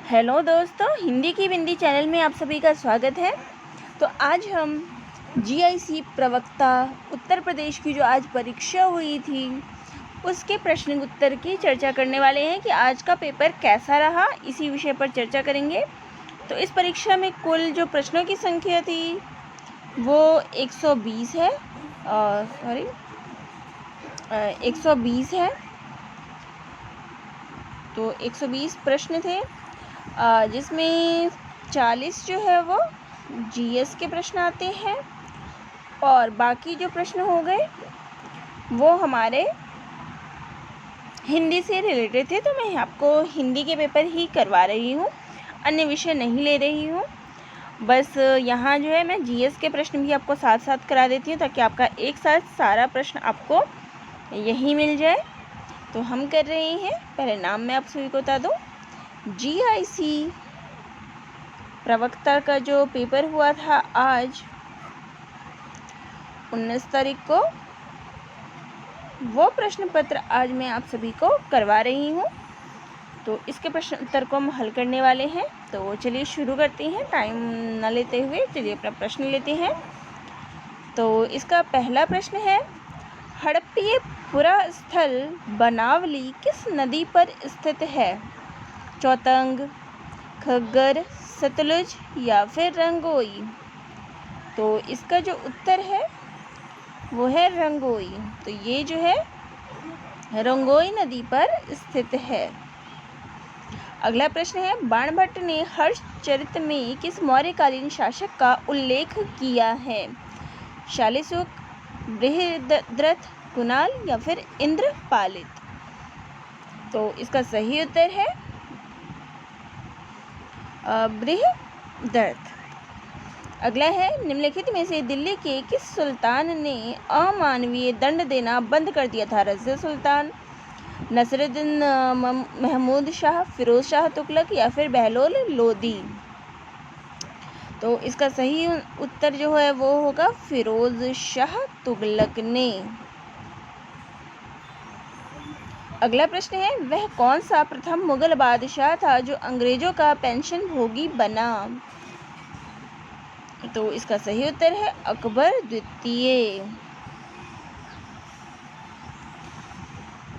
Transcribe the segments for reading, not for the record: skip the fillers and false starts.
Hello दोस्तों, हिंदी की बिंदी channel में आप सभी का स्वागत है। तो आज हम जीआईसी प्रवक्ता उत्तर प्रदेश की जो आज परीक्षा हुई थी उसके प्रश्न उत्तर की चर्चा करने वाले हैं कि आज का पेपर कैसा रहा। इसी विषय पर चर्चा करेंगे। तो इस परीक्षा में कुल जो प्रश्नों की संख्या थी वो 120 है। 120 है। तो 120 प्रश्न थे, जिसमें 40 जो है वो जीएस के प्रश्न आते हैं और बाकी जो प्रश्न हो गए वो हमारे हिंदी से रिलेटेड थे। तो मैं आपको हिंदी के पेपर ही करवा रही हूँ, अन्य विषय नहीं ले रही हूँ। बस यहाँ जो है मैं जीएस के प्रश्न भी आपको साथ साथ करा देती हूँ ताकि आपका एक साथ सारा प्रश्न आपको यही मिल जाए। तो हम कर रहे हैं, पहले नाम मैं आप सभी को बता दूँ। जीआईसी प्रवक्ता का जो पेपर हुआ था आज 19 तारीख को, वो प्रश्न पत्र आज मैं आप सभी को करवा रही हूँ। तो इसके प्रश्न उत्तर को हम हल करने वाले हैं। तो चलिए शुरू करते हैं, टाइम न लेते हुए चलिए अपना प्रश्न लेते हैं। तो इसका पहला प्रश्न है, हड़प्पीय पुरास्थल बनावली किस नदी पर स्थित है? चौतंग, घग्गर, सतलुज या फिर रंगोई? तो इसका जो उत्तर है वो है रंगोई। तो ये जो है रंगोई नदी पर स्थित है। अगला प्रश्न है, बाणभट्ट ने हर्षचरित में किस मौर्यकालीन शासक का उल्लेख किया है? शालिसुक, बृहद्रथ, कुणाल या फिर इंद्रपालित? तो इसका सही उत्तर है बृहद्रथ। अगला है, निम्नलिखित में से दिल्ली के किस सुल्तान ने अमानवीय दंड देना बंद कर दिया था? रज़िया सुल्तान, नसरुद्दीन महमूद शाह, फिरोज शाह तुगलक या फिर बहलोल लोदी? तो इसका सही उत्तर जो है वो होगा फिरोज शाह तुगलक ने। अगला प्रश्न है, वह कौन सा प्रथम मुगल बादशाह था जो अंग्रेजों का पेंशन भोगी बना? तो इसका सही उत्तर है अकबर द्वितीय।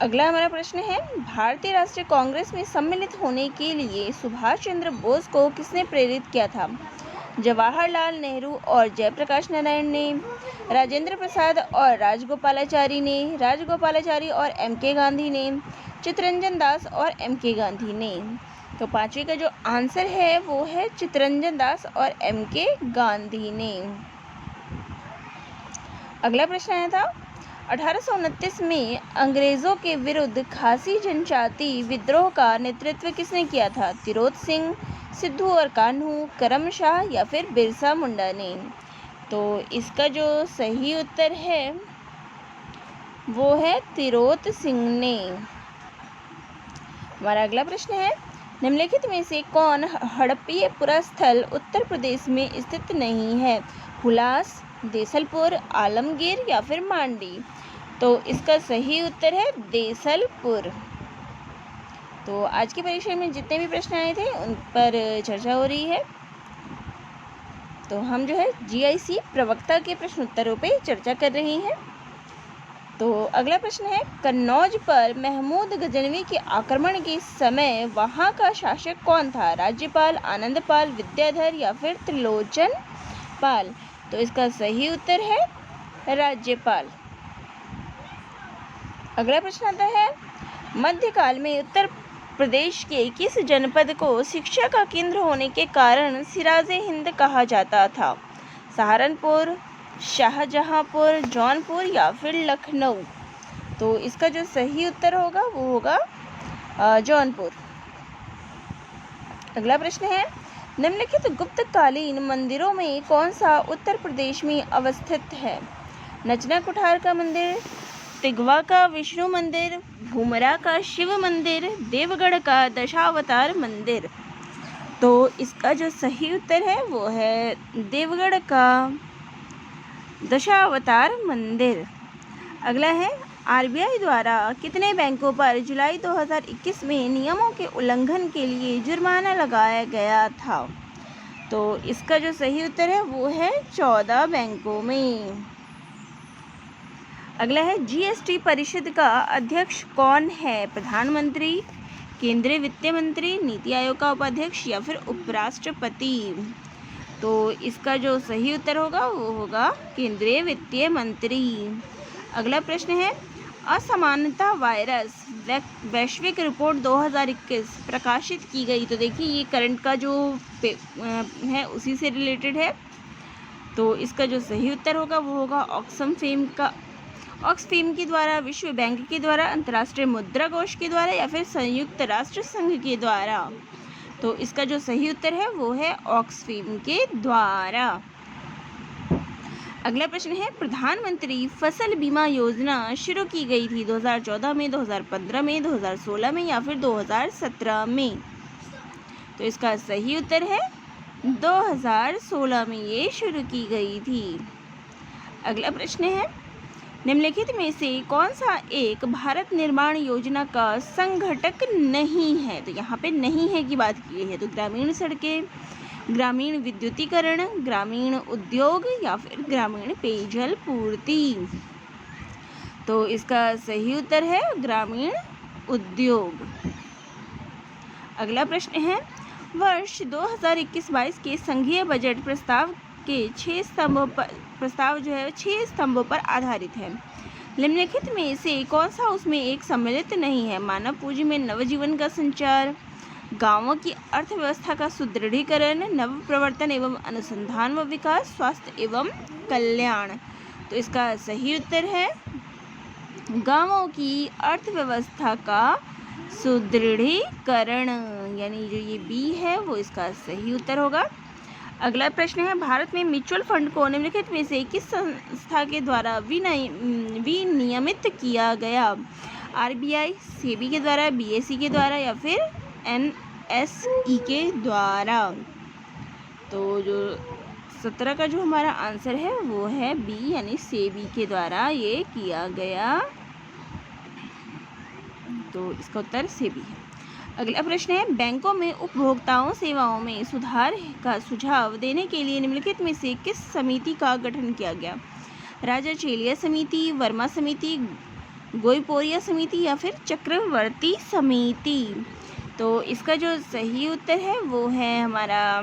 अगला हमारा प्रश्न है, भारतीय राष्ट्रीय कांग्रेस में सम्मिलित होने के लिए सुभाष चंद्र बोस को किसने प्रेरित किया था? जवाहरलाल नेहरू और जयप्रकाश नारायण ने, राजेंद्र प्रसाद और राजगोपालाचारी ने, राजगोपालाचारी और एम.के. गांधी ने, चित्तरंजन दास और एम.के. गांधी ने? तो पांचवी का जो आंसर है वो है चित्तरंजन दास और एम.के. गांधी ने। अगला प्रश्न आया था, 1829 में अंग्रेजों के विरुद्ध खासी जनजाति विद्रोह का नेतृत्व किसने किया था? तिरोत सिंह, सिद्धू और कान्हू, करम शाह या फिर बिरसा मुंडा ने? तो इसका जो सही उत्तर है वो है तिरोत सिंह ने। हमारा अगला प्रश्न है, निम्नलिखित में से कौन हड़प्पीय पुरास्थल उत्तर प्रदेश में स्थित नहीं है? हुलास, देसलपुर, आलमगीर या फिर मांडी? तो इसका सही उत्तर है देसलपुर। तो आज की परीक्षा में जितने भी प्रश्न आए थे उन पर चर्चा हो रही है। तो हम जो है जीआईसी प्रवक्ता के प्रश्न उत्तरों पे चर्चा कर रहे हैं। तो अगला प्रश्न है, कन्नौज पर महमूद गजनवी के आक्रमण के समय वहां का शासक कौन था? राज्यपाल, आनंदपाल, विद्याधर या फिर त्रिलोचन पाल? तो इसका सही उत्तर है राज्यपाल। अगला प्रश्न आता है, मध्यकाल में उत्तर प्रदेश के किस जनपद को शिक्षा का केंद्र होने के कारण सिराजे हिंद कहा जाता था? सहारनपुर, शाहजहांपुर, जौनपुर या फिर लखनऊ? तो इसका जो सही उत्तर होगा वो होगा जौनपुर। अगला प्रश्न है, निम्नलिखित गुप्तकालीन मंदिरों में कौन सा उत्तर प्रदेश में अवस्थित है? नचना कुठार का मंदिर, तिगवा का विष्णु मंदिर, भूमरा का शिव मंदिर, देवगढ़ का दशावतार मंदिर? तो इसका जो सही उत्तर है वो है देवगढ़ का दशावतार मंदिर। अगला है, आरबीआई द्वारा कितने बैंकों पर जुलाई 2021 में नियमों के उल्लंघन के लिए जुर्माना लगाया गया था? तो इसका जो सही उत्तर है वो है 14 बैंकों में। अगला है, जीएसटी परिषद का अध्यक्ष कौन है? प्रधानमंत्री, केंद्रीय वित्त मंत्री, नीति आयोग का उपाध्यक्ष या फिर उपराष्ट्रपति? तो इसका जो सही उत्तर होगा वो होगा केंद्रीय वित्तीय मंत्री। अगला प्रश्न है, असमानता वायरस वैश्विक रिपोर्ट 2021 प्रकाशित की गई। तो देखिए ये करंट का जो है उसी से रिलेटेड है। तो इसका जो सही उत्तर होगा वो होगा ऑक्सफेम के द्वारा, विश्व बैंक के द्वारा, अंतर्राष्ट्रीय मुद्रा कोष के द्वारा या फिर संयुक्त राष्ट्र संघ के द्वारा। तो इसका जो सही उत्तर है वो है ऑक्सफेम के द्वारा। अगला प्रश्न है, प्रधानमंत्री फसल बीमा योजना शुरू की गई थी 2014 में, 2015 में, 2016 में या फिर 2017 में? तो इसका सही उत्तर है 2016 में ये शुरू की गई थी। अगला प्रश्न है, निम्नलिखित में से कौन सा एक भारत निर्माण योजना का संघटक नहीं है? तो यहाँ पे नहीं है की बात की है। तो ग्रामीण सड़कें, ग्रामीण विद्युतीकरण, ग्रामीण उद्योग या फिर ग्रामीण पेयजल पूर्ति? तो इसका सही उत्तर है ग्रामीण उद्योग। अगला प्रश्न है, वर्ष 2021-22 के संघीय बजट प्रस्ताव के 6 स्तंभों पर आधारित है। निम्नलिखित में से कौन सा उसमें एक सम्मिलित नहीं है? मानव पूंजी में नवजीवन का संचार, गांवों की अर्थव्यवस्था का सुदृढ़ीकरण, नव प्रवर्तन एवं अनुसंधान व विकास, स्वास्थ्य एवं कल्याण? तो इसका सही उत्तर है गांवों की अर्थव्यवस्था का सुदृढ़ीकरण, यानी जो ये बी है वो इसका सही उत्तर होगा। अगला प्रश्न है, भारत में म्यूचुअल फंड को निम्नलिखित में से किस संस्था के द्वारा विनियमित किया गया? आरबीआई, सेबी के द्वारा, बीएसई के द्वारा या फिर एनएसई के द्वारा? तो जो 17 का जो हमारा आंसर है वो है बी, यानी सेबी के द्वारा ये किया गया। तो इसका उत्तर सेबी है। अगला प्रश्न है, बैंकों में उपभोक्ताओं सेवाओं में सुधार का सुझाव देने के लिए निम्नलिखित में से किस समिति का गठन किया गया? राजा चेलिया समिति, वर्मा समिति, गोईपोरिया समिति या फिर चक्रवर्ती समिति? तो इसका जो सही उत्तर है वो है हमारा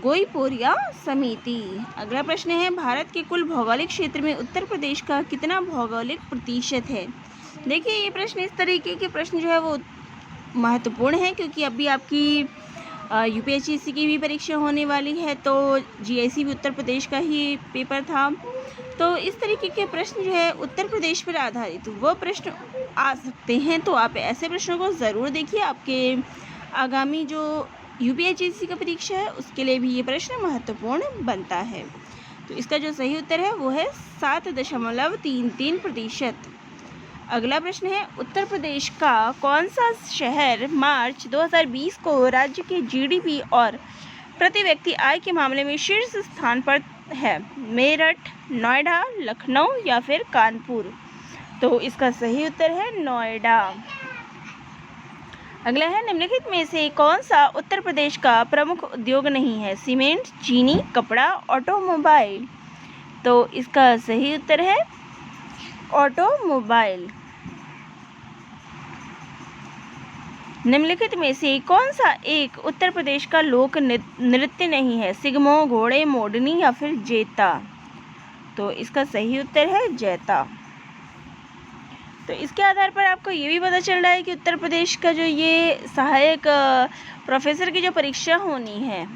गोईपोरिया समिति। अगला प्रश्न है, भारत के कुल भौगोलिक क्षेत्र में उत्तर प्रदेश का कितना भौगोलिक प्रतिशत है? देखिए ये प्रश्न, इस तरीके के प्रश्न जो है वो महत्वपूर्ण है क्योंकि अभी आपकी यूपीएससी की भी परीक्षा होने वाली है, तो जीआईसी भी उत्तर प्रदेश का ही पेपर था। तो इस तरीके के प्रश्न जो है उत्तर प्रदेश पर आधारित वो प्रश्न आ सकते हैं। तो आप ऐसे प्रश्नों को ज़रूर देखिए, आपके आगामी जो यूपीएससी का परीक्षा है उसके लिए भी ये प्रश्न महत्वपूर्ण बनता है। तो इसका जो सही उत्तर है वो है 7.33%। अगला प्रश्न है, उत्तर प्रदेश का कौन सा शहर मार्च 2020 को राज्य के जीडीपी और प्रति व्यक्ति आय के मामले में शीर्ष स्थान पर है? मेरठ, नोएडा, लखनऊ या फिर कानपुर? तो इसका सही उत्तर है नोएडा। अगला है, निम्नलिखित में से कौन सा उत्तर प्रदेश का प्रमुख उद्योग नहीं है? सीमेंट, चीनी, कपड़ा, ऑटोमोबाइल? तो इसका सही उत्तर है ऑटोमोबाइल। निम्नलिखित में से कौन सा एक उत्तर प्रदेश का लोक नृत्य नहीं है? सिगमो, घोड़े, मोडनी या फिर जैता? तो इसका सही उत्तर है जैता। तो इसके आधार पर आपको ये भी पता चल रहा है कि उत्तर प्रदेश का जो ये सहायक प्रोफेसर की जो परीक्षा होनी है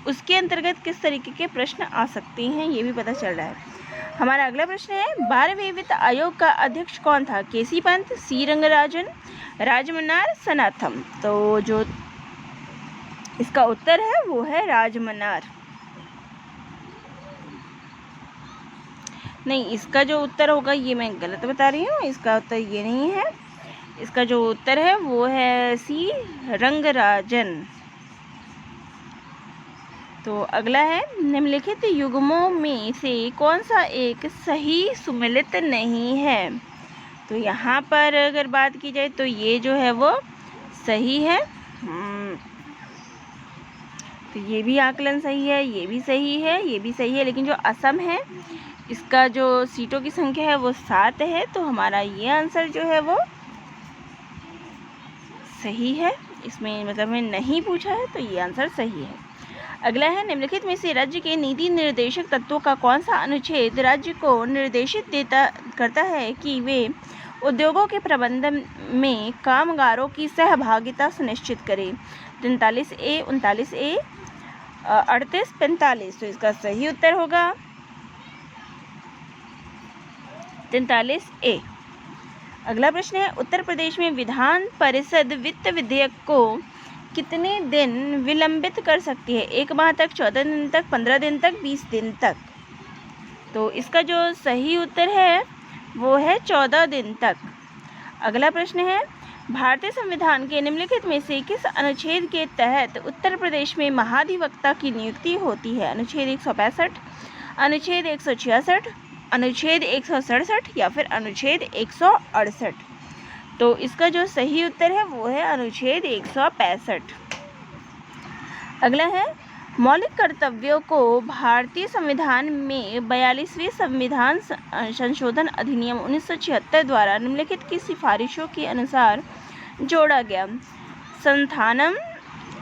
उसके अंतर्गत किस तरीके के प्रश्न आ सकते हैं ये भी पता चल रहा है। हमारा अगला प्रश्न है, 12वें वित्त आयोग का अध्यक्ष कौन था? केसी पंत, सी रंगराजन, राजमन्नार, सनाथम? तो जो इसका उत्तर है वो है राजमन्नार। नहीं, इसका जो उत्तर होगा ये मैं गलत बता रही हूँ, इसका उत्तर ये नहीं है। इसका जो उत्तर है वो है सी रंगराजन। तो अगला है, निम्नलिखित युग्मों में से कौन सा एक सही सुमेलित नहीं है। तो यहाँ पर अगर बात की जाए तो ये जो है वो सही है। तो ये भी आकलन सही है, ये भी सही है, ये भी सही है, लेकिन जो असम है इसका जो सीटों की संख्या है वो 7 है। तो हमारा ये आंसर जो है वो सही है। इसमें मतलब में नहीं पूछा है तो ये आंसर सही है। अगला है, निम्नलिखित में से राज्य के नीति निर्देशक तत्वों का कौन सा अनुच्छेद राज्य को निर्देशित करता है कि वे उद्योगों के प्रबंधन में कामगारों की सहभागिता सुनिश्चित करें। 43A, 39A, 38, 45। तो इसका सही उत्तर होगा 43A। अगला प्रश्न है, उत्तर प्रदेश में विधान परिषद वित्त विधेयक को कितने दिन विलंबित कर सकती है। 1 माह तक, 14 दिन तक, 15 दिन तक, 20 दिन तक। तो इसका जो सही उत्तर है वो है 14 दिन तक। अगला प्रश्न है, भारतीय संविधान के निम्नलिखित में से किस अनुच्छेद के तहत उत्तर प्रदेश में महाधिवक्ता की नियुक्ति होती है। अनुच्छेद 165, अनुच्छेद 166, अनुच्छेद 167 या फिर अनुच्छेद 168। तो इसका जो सही उत्तर है वो है अनुच्छेद 165। अगला है, मौलिक कर्तव्यों को भारतीय संविधान में 42वें संविधान संशोधन अधिनियम 1976 द्वारा निम्नलिखित की सिफारिशों के अनुसार जोड़ा गया। संथानम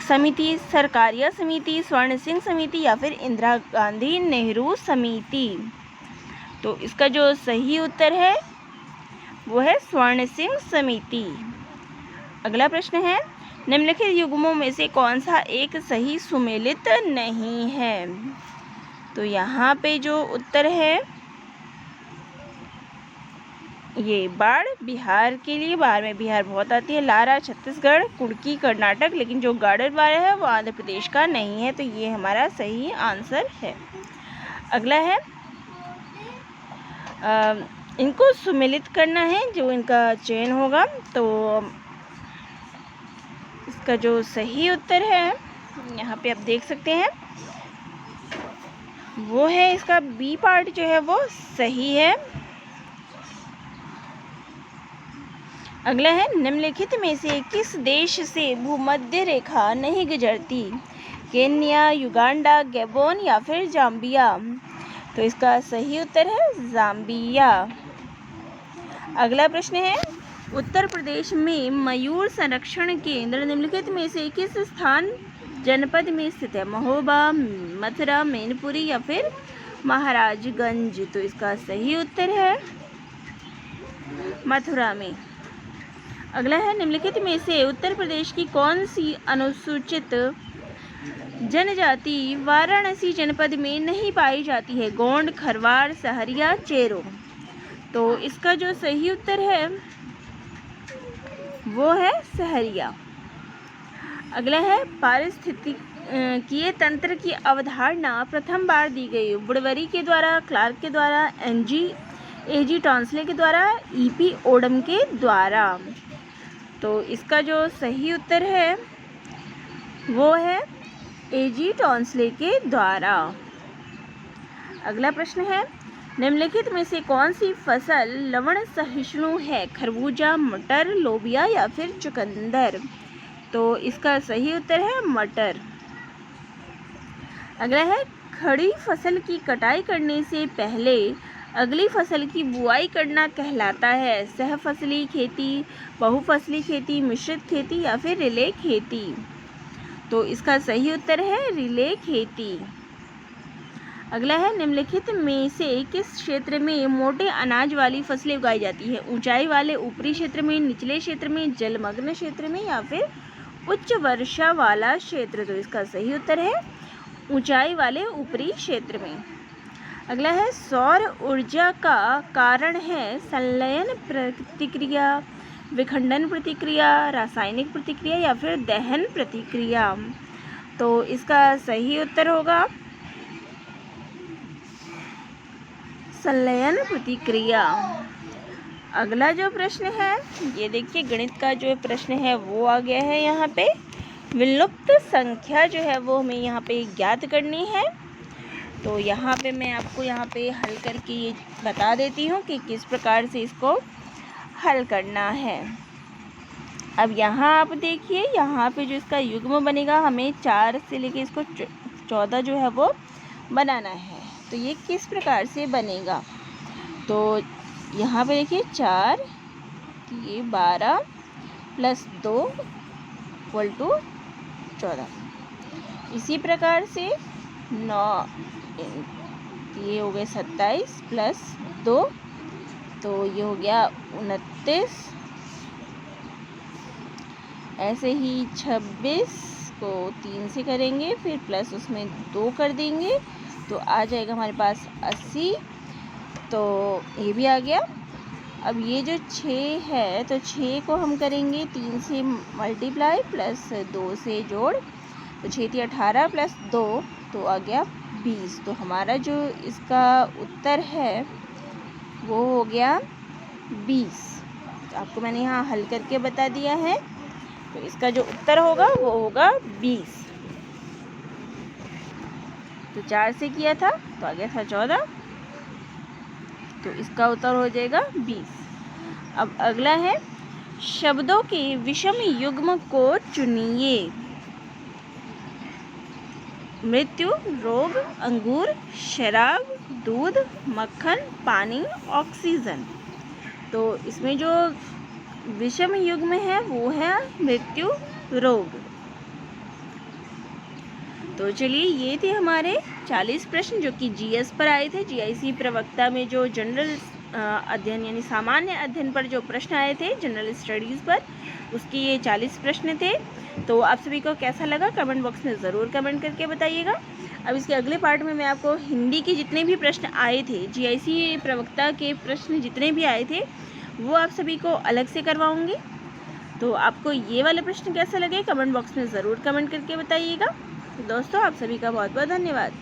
समिति, सरकारिया समिति, स्वर्ण सिंह समिति या फिर इंदिरा गांधी नेहरू समिति। तो इसका जो सही उत्तर है वो है स्वर्ण सिंह समिति। अगला प्रश्न है, निम्नलिखित युग्मों में से कौन सा एक सही सुमेलित नहीं है। तो यहाँ पे जो उत्तर है ये बाढ़ बिहार के लिए, बाढ़ में बिहार बहुत आती है। लारा छत्तीसगढ़, कुर्की कर्नाटक, लेकिन जो गार्डर वाला है वो आंध्र प्रदेश का नहीं है। तो ये हमारा सही आंसर है। अगला है, इनको सुमेलित करना है, जो इनका चयन होगा। तो इसका जो सही उत्तर है यहाँ पे आप देख सकते हैं वो है इसका बी पार्ट जो है वो सही है। अगला है, निम्नलिखित में से किस देश से भूमध्य रेखा नहीं गुजरती। केन्या, युगांडा, गैबोन या फिर जाम्बिया। तो इसका सही उत्तर है जाम्बिया। अगला प्रश्न है, उत्तर प्रदेश में मयूर संरक्षण केंद्र निम्नलिखित में से किस स्थान जनपद में स्थित है। महोबा, मथुरा, मैनपुरी या फिर महाराजगंज। तो इसका सही उत्तर है मथुरा में। अगला है, निम्नलिखित में से उत्तर प्रदेश की कौन सी अनुसूचित जनजाति वाराणसी जनपद में नहीं पाई जाती है। गोंड, खरवार, सहरिया, चेरो। तो इसका जो सही उत्तर है वो है सहरिया। अगला है, पारिस्थितिकीय तंत्र की अवधारणा प्रथम बार दी गई। वुडवरी के द्वारा, क्लार्क के द्वारा, एजी टॉन्सले के द्वारा, ईपी ओडम के द्वारा। तो इसका जो सही उत्तर है वो है एजी टॉन्सले के द्वारा। अगला प्रश्न है, निम्नलिखित में से कौन सी फसल लवण सहिष्णु है। खरबूजा, मटर, लोबिया या फिर चुकंदर। तो इसका सही उत्तर है मटर। अगला है, खड़ी फसल की कटाई करने से पहले अगली फसल की बुआई करना कहलाता है। सहफसली खेती, बहुफसली खेती, मिश्रित खेती या फिर रिले खेती। तो इसका सही उत्तर है रिले खेती। अगला है, निम्नलिखित में से किस क्षेत्र में मोटे अनाज वाली फसलें उगाई जाती है। ऊंचाई वाले ऊपरी क्षेत्र में, निचले क्षेत्र में, जलमग्न क्षेत्र में या फिर उच्च वर्षा वाला क्षेत्र। तो इसका सही उत्तर है ऊंचाई वाले ऊपरी क्षेत्र में। अगला है, सौर ऊर्जा का कारण है संलयन प्रतिक्रिया, विखंडन प्रतिक्रिया, रासायनिक प्रतिक्रिया या फिर दहन प्रतिक्रिया। तो इसका सही उत्तर होगा संलयन प्रतिक्रिया। अगला जो प्रश्न है ये देखिए, गणित का जो प्रश्न है वो आ गया है यहाँ पे। विलुप्त संख्या जो है वो हमें यहाँ पे ज्ञात करनी है। तो यहाँ पे मैं आपको यहाँ पे हल करके ये बता देती हूँ कि किस प्रकार से इसको हल करना है। अब यहाँ आप देखिए, यहाँ पे जो इसका युग्म बनेगा, हमें 4 से लेके इसको 14 जो है वो बनाना है। तो ये किस प्रकार से बनेगा, तो यहाँ पे देखिए 4, ये 12 + 2 = 14। इसी प्रकार से 9, ये हो गए 27 + 2, तो ये हो गया 29। ऐसे ही 26 को 3 से करेंगे, फिर प्लस उसमें 2 कर देंगे, तो आ जाएगा हमारे पास 80। तो ये भी आ गया। अब ये जो 6 है, तो 6 को हम करेंगे 3 से मल्टीप्लाई प्लस 2 से जोड़, तो 6 × 18 + 2, तो आ गया 20। तो हमारा जो इसका उत्तर है वो हो गया 20। तो आपको मैंने यहाँ हल करके बता दिया है। तो इसका जो उत्तर होगा वो होगा 20। तो 4 से किया था तो आ गया था 14, तो इसका उत्तर हो जाएगा 20। अब अगला है, शब्दों के विषम युग्म को चुनिए। मृत्यु, रोग, अंगूर, शराब, दूध, मक्खन, पानी, ऑक्सीजन। तो इसमें जो विषम युग्म है वो है मृत्यु, रोग। तो चलिए, ये थे हमारे 40 प्रश्न जो कि जीएस पर आए थे। जीआईसी प्रवक्ता में जो जनरल अध्ययन यानी सामान्य अध्ययन पर जो प्रश्न आए थे, जनरल स्टडीज़ पर, उसके ये 40 प्रश्न थे। तो आप सभी को कैसा लगा कमेंट बॉक्स में ज़रूर कमेंट करके बताइएगा। अब इसके अगले पार्ट में मैं आपको हिंदी के जितने भी प्रश्न आए थे, जीआईसी प्रवक्ता के प्रश्न जितने भी आए थे, वो आप सभी को अलग से करवाऊँगी। तो आपको ये वाले प्रश्न कैसे लगे कमेंट बॉक्स में ज़रूर कमेंट करके बताइएगा। तो दोस्तों, आप सभी का बहुत बहुत धन्यवाद।